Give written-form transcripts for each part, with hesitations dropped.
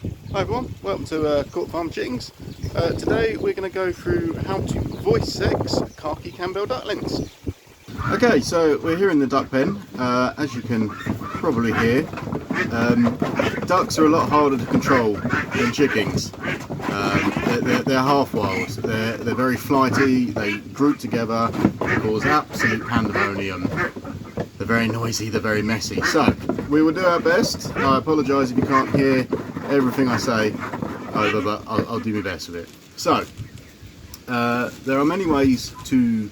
Hi everyone, welcome to Court Farm Chickens. Today we're going to go through how to voice sex khaki Campbell ducklings. Okay, so we're here in the duck pen. As you can probably hear, ducks are a lot harder to control than chickens. They're half wild, they're very flighty, they group together, they cause absolute pandemonium. They're very noisy, they're very messy. So, we will do our best. I apologise if you can't hear everything I say over, but I'll do my best with it. So, there are many ways to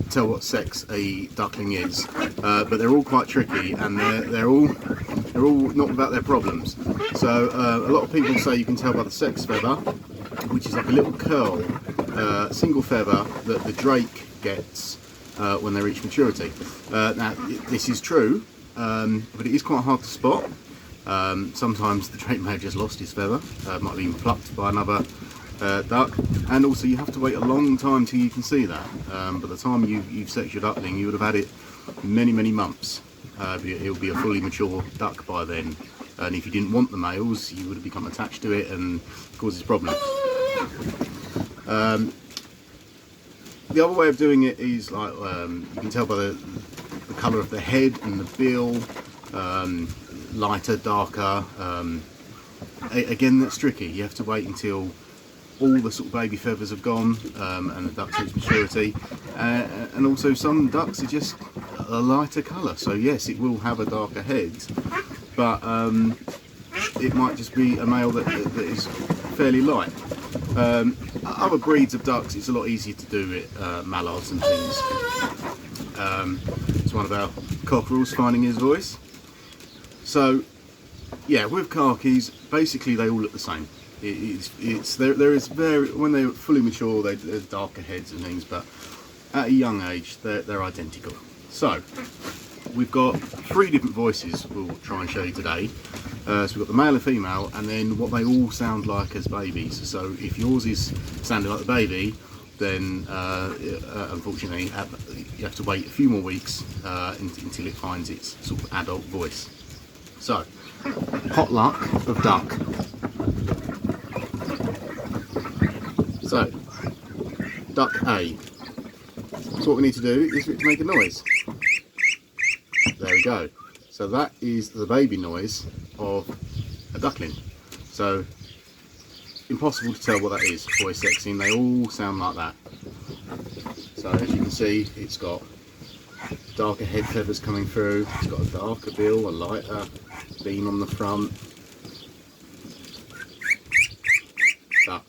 tell what sex a duckling is, but they're all quite tricky, and they're all not without their problems. So, a lot of people say you can tell by the sex feather, which is like a little curl, single feather that the drake gets when they reach maturity. Now, this is true, but it is quite hard to spot. Sometimes the drake may have just lost his feather, might have been plucked by another duck, and also you have to wait a long time till you can see that. By the time you've sexed your duckling, you would have had it many months. It'll be a fully mature duck by then, and if you didn't want the males, you would have become attached to it and causes problems. The other way of doing it is like you can tell by the colour of the head and the bill, lighter, darker. Again, that's tricky. You have to wait until all the sort of baby feathers have gone and the duck reach maturity. And also some ducks are just a lighter colour. So yes, it will have a darker head, but it might just be a male that is fairly light. Other breeds of ducks, it's a lot easier to do it, mallards and things. It's one of our cockerels finding his voice. So yeah, with khakis, basically they all look the same. There is when they're fully mature, there's darker heads and things, but at a young age they're identical. So we've got 3 different voices we'll try and show you today. So we've got the male and female, and then what they all sound like as babies. So if yours is sounding like the baby, then unfortunately you have to wait a few more weeks until it finds its sort of adult voice. So, potluck of duck. So, duck A. So what we need to do is for it to make a noise. There we go. So that is the baby noise of a duckling. So impossible to tell what that is. Voice sexing, they all sound like that. So as you can see, it's got darker head feathers coming through, it's got a darker bill, a lighter beam on the front. But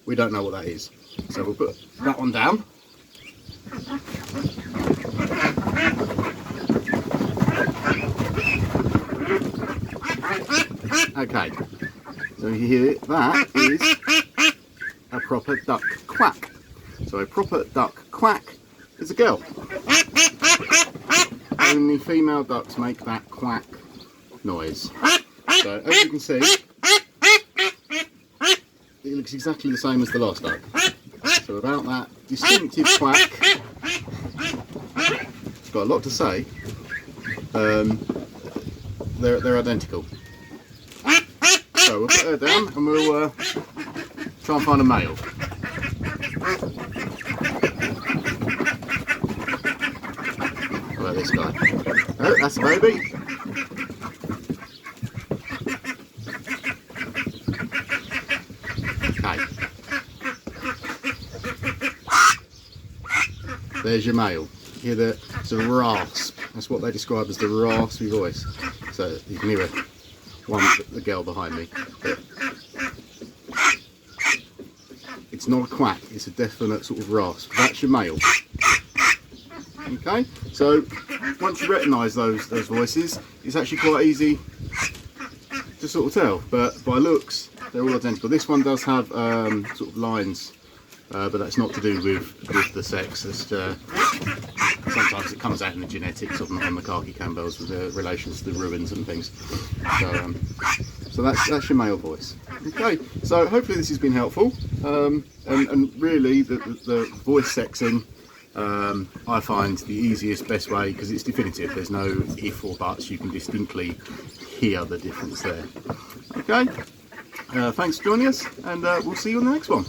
we don't know what that is. So we'll put that one down. Okay, so you hear it, that is a proper duck quack. So a proper duck quack is a girl. Only female ducks make that quack noise. So as you can see, it looks exactly the same as the last duck. So about that distinctive quack, it's got a lot to say. They're identical. So we'll put her down and we'll try and find a male. What about this guy? Oh, that's a baby. Okay. There's your male. You hear it's a rasp. That's what they describe as the raspy voice. So you can hear the girl behind me. But it's not a quack, it's a definite sort of rasp. That's your male. Okay, so once you recognise those voices, it's actually quite easy to sort of tell. But by looks, they're all identical. This one does have sort of lines, but that's not to do with the sex. It's, sometimes it comes out in the genetics on the khaki Campbells with the relations to the ruins and things. So that's your male voice. Okay, so hopefully this has been helpful. And really the voice sexing, I find the easiest, best way, because it's definitive. There's no if or buts. You can distinctly hear the difference there. Okay, thanks for joining us, and we'll see you on the next one.